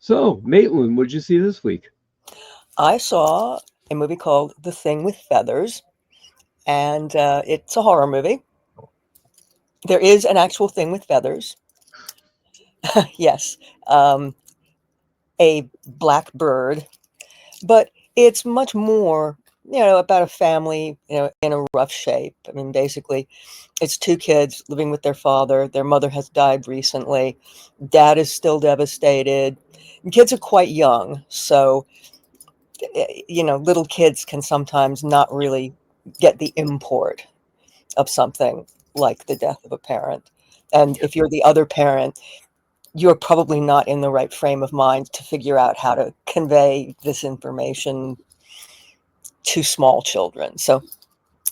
So, Maitland, what'd you see this week? I saw a movie called The Thing with Feathers, and it's a horror movie. There is an actual thing with feathers. Yes, um, a black bird, but it's much more, about a family, in a rough shape. I mean, basically, it's two kids living with their father. Their mother has died recently. Dad is still devastated. And kids are quite young, so little kids can sometimes not really get the import of something like the death of a parent. And Yeah. if you're the other parent, you're probably not in the right frame of mind to figure out how to convey this information to small children. So,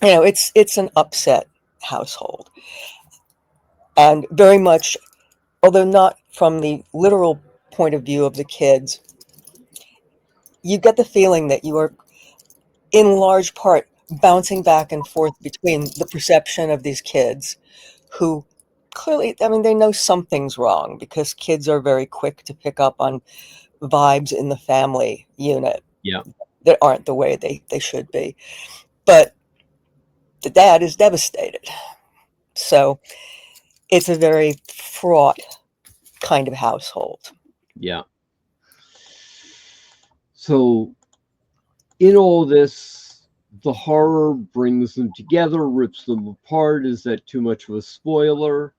it's an upset household. And very much, although not from the literal point of view of the kids, you get the feeling that you are in large part bouncing back and forth between the perception of these kids who clearly, I mean, they know something's wrong because kids are very quick to pick up on vibes in the family unit Yeah. that aren't the way they should be. But the dad is devastated. So it's a very fraught kind of household. Yeah. So, in all this, the horror brings them together, rips them apart. Is that too much of a spoiler?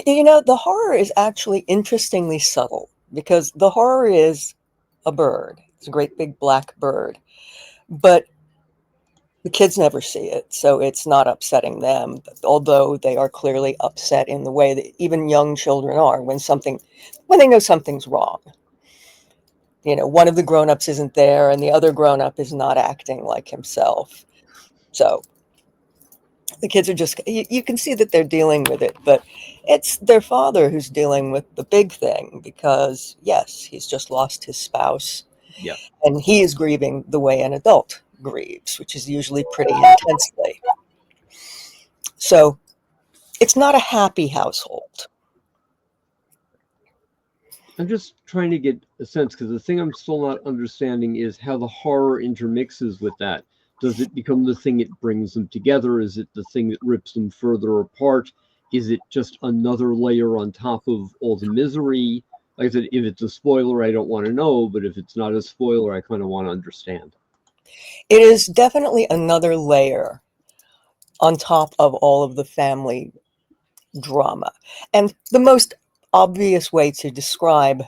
The horror is actually interestingly subtle because the horror is a bird. It's a great big black bird. But the kids never see it, so it's not upsetting them, although they are clearly upset in the way that even young children are when they know something's wrong. One of the grown-ups isn't there and the other grown-up is not acting like himself. So the kids are just, you can see that they're dealing with it, but it's their father who's dealing with the big thing because, yes, he's just lost his spouse Yeah. and he is grieving the way an adult grieves, which is usually pretty intensely. So it's not a happy household. I'm just trying to get a sense because the thing I'm still not understanding is how the horror intermixes with that. Does it become the thing it brings them together? Is it the thing that rips them further apart? Is it just another layer on top of all the misery? Like I said, if it's a spoiler, I don't want to know, but if it's not a spoiler, I kind of want to understand. It is definitely another layer on top of all of the family drama. And the most obvious way to describe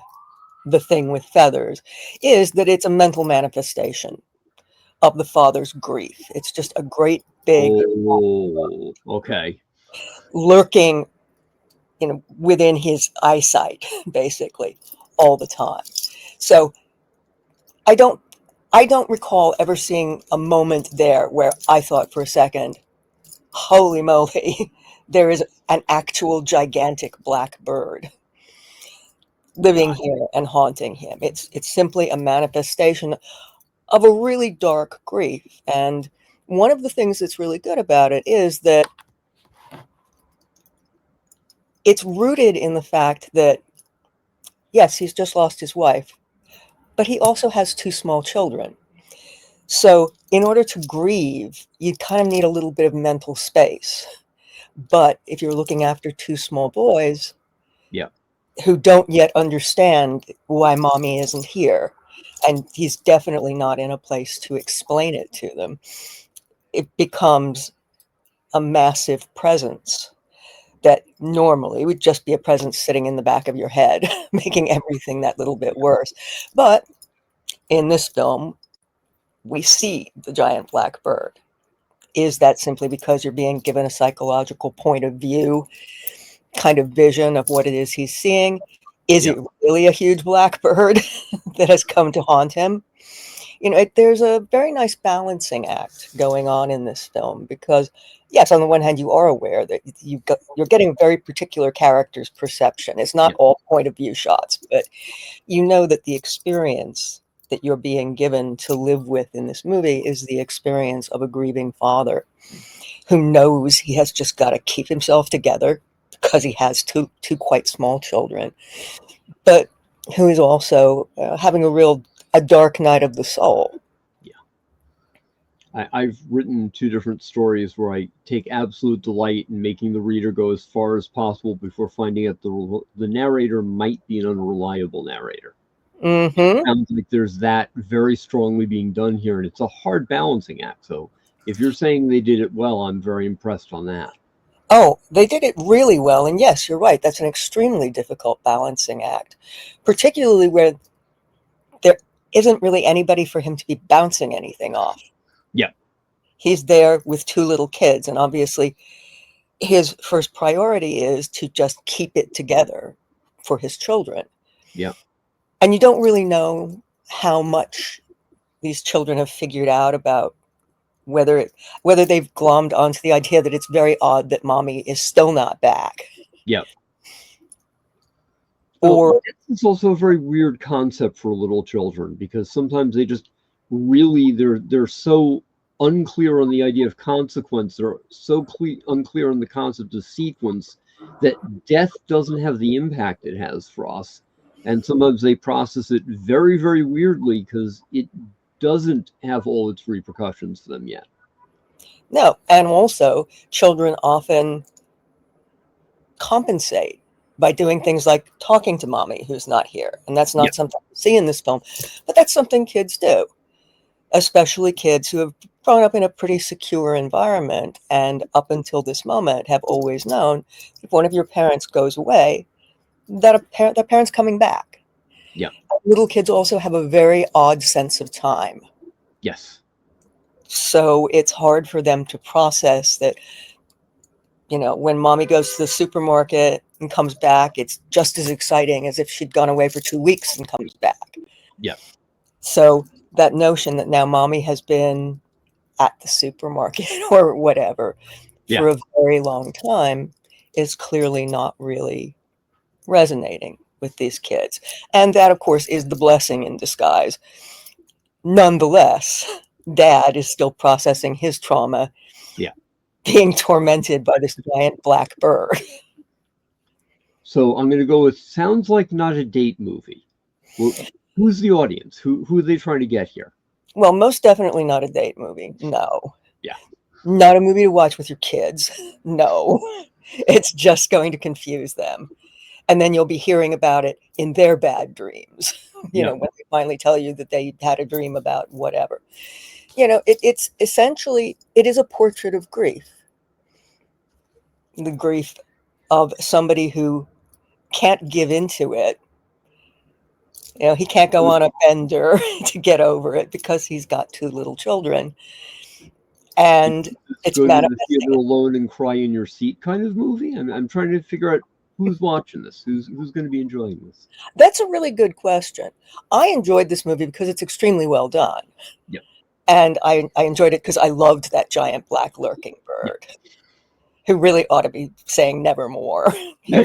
the thing with feathers is that it's a mental manifestation of the father's grief. It's just a great big Oh, okay. lurking, within his eyesight, basically, all the time. So I don't I don't recall ever seeing a moment there where I thought for a second, holy moly, there is an actual gigantic black bird living Got here and haunting him. It's simply a manifestation of a really dark grief. And one of the things that's really good about it is that it's rooted in the fact that, yes, he's just lost his wife, but he also has two small children. So, in order to grieve, you kind of need a little bit of mental space. But if you're looking after two small boys yeah. who don't yet understand why mommy isn't here, and he's definitely not in a place to explain it to them, it becomes a massive presence that normally would just be a presence sitting in the back of your head, making everything that little bit worse. But in this film, we see the giant black bird. Is that simply because you're being given a psychological point of view, kind of vision of what it is he's seeing? Is Yeah. it really a huge black bird that has come to haunt him? There's a very nice balancing act going on in this film because, yes, on the one hand, you are aware that you're getting a very particular character's perception. It's not Yeah. all point of view shots, but you know that the experience that you're being given to live with in this movie is the experience of a grieving father who knows he has just got to keep himself together because he has two quite small children, but who is also having a dark night of the soul. I've written two different stories where I take absolute delight in making the reader go as far as possible before finding out the narrator might be an unreliable narrator. Mm-hmm. Sounds like there's that very strongly being done here, and it's a hard balancing act. So if you're saying they did it well, I'm very impressed on that. Oh, they did it really well. And yes, you're right. That's an extremely difficult balancing act, particularly where there isn't really anybody for him to be bouncing anything off. Yeah. He's there with two little kids, and obviously his first priority is to just keep it together for his children. Yeah. And you don't really know how much these children have figured out about whether they've glommed onto the idea that it's very odd that mommy is still not back. Yeah. Or it's also a very weird concept for little children, because sometimes they just really they're so unclear on the idea of consequence. They're so unclear on the concept of sequence that death doesn't have the impact it has for us. And sometimes they process it very, very weirdly because it doesn't have all its repercussions to them yet. no, and also children often compensate by doing things like talking to mommy who's not here. And that's not something you see in this film, but that's something kids do, especially kids who have grown up in a pretty secure environment and up until this moment have always known if one of your parents goes away, that the parent's coming back. Yeah. Little kids also have a very odd sense of time. Yes. So it's hard for them to process that, when mommy goes to the supermarket and comes back, it's just as exciting as if she'd gone away for 2 weeks and comes back. Yeah. So that notion that now mommy has been at the supermarket or whatever for a very long time is clearly not really resonating with these kids. And that, of course, is the blessing in disguise. Nonetheless, dad is still processing his trauma, being tormented by this giant black bird. So I'm going to go with sounds like not a date movie. Well, who's the audience? Who are they trying to get here? Well, most definitely not a date movie. No. Yeah. Not a movie to watch with your kids. No. It's just going to confuse them. And then you'll be hearing about it in their bad dreams, when they finally tell you that they had a dream about whatever. It's essentially, it is a portrait of grief. The grief of somebody who can't give into it. He can't go on a bender to get over it because he's got two little children. And it's go to the theater alone and cry in your seat kind of movie. I'm trying to figure out who's watching this, who's going to be enjoying this. That's a really good question. I enjoyed this movie because it's extremely well done. Yeah. And I enjoyed it because I loved that giant black lurking bird who really ought to be saying nevermore. Yeah.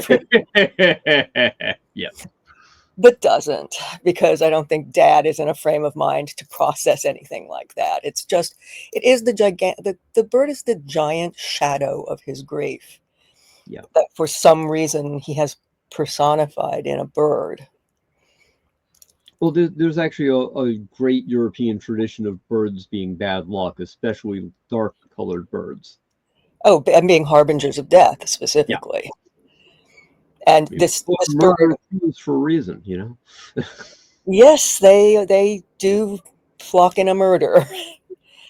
But doesn't, because I don't think dad is in a frame of mind to process anything like that. It's just, it is the bird is the giant shadow of his grief. Yeah. That for some reason he has personified in a bird. Well, there's actually a great European tradition of birds being bad luck, especially dark-colored birds. Oh, and being harbingers of death, specifically. Yeah. And this bird is for a reason, Yes, they do flock in a murder.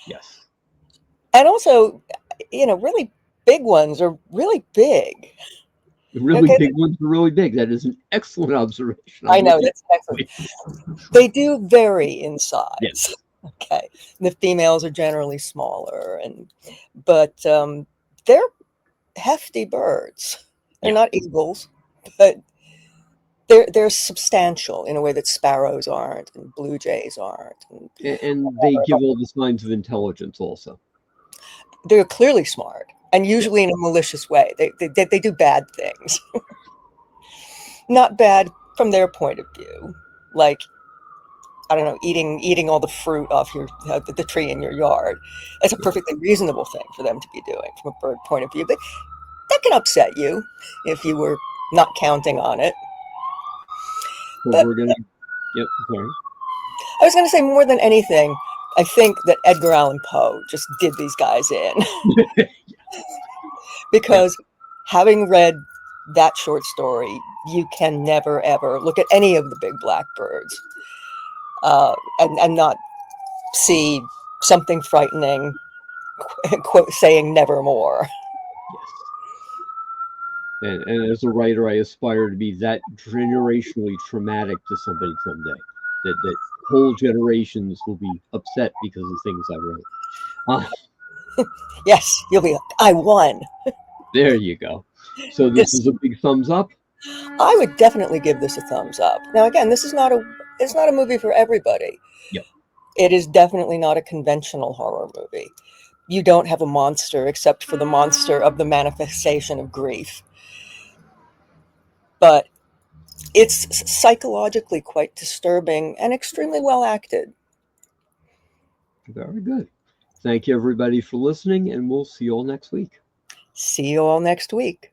Yes. And also, really big ones are really big. Really big ones are really big. That is an excellent observation. I know, that's excellent. They do vary in size. Yes. Okay. The females are generally smaller, but they're hefty birds. They're not eagles, but they're substantial in a way that sparrows aren't and blue jays aren't. And they give all the signs of intelligence also. They're clearly smart, and usually in a malicious way. They do bad things. Not bad from their point of view, like, I don't know, eating all the fruit off the tree in your yard. That's a perfectly reasonable thing for them to be doing from a bird point of view, but that can upset you if you were not counting on it. So we're gonna. Yep. Sorry. I was going to say, more than anything, I think that Edgar Allan Poe just did these guys in. Yeah. Because having read that short story, you can never ever look at any of the big black birds and not see something frightening, quote, saying nevermore. Yes. And as a writer, I aspire to be that generationally traumatic to somebody someday. That whole generations will be upset because of things I wrote. Ah, Yes, you'll be like, I won. there you go. So this This, is a big thumbs up. I would definitely give this a thumbs up. Now, again, this is not a, it's not a movie for everybody. Yep. It is definitely not a conventional horror movie. You don't have a monster except for the monster of the manifestation of grief. But it's psychologically quite disturbing and extremely well acted. Very good. Thank you everybody for listening, and we'll see you all next week. See you all next week.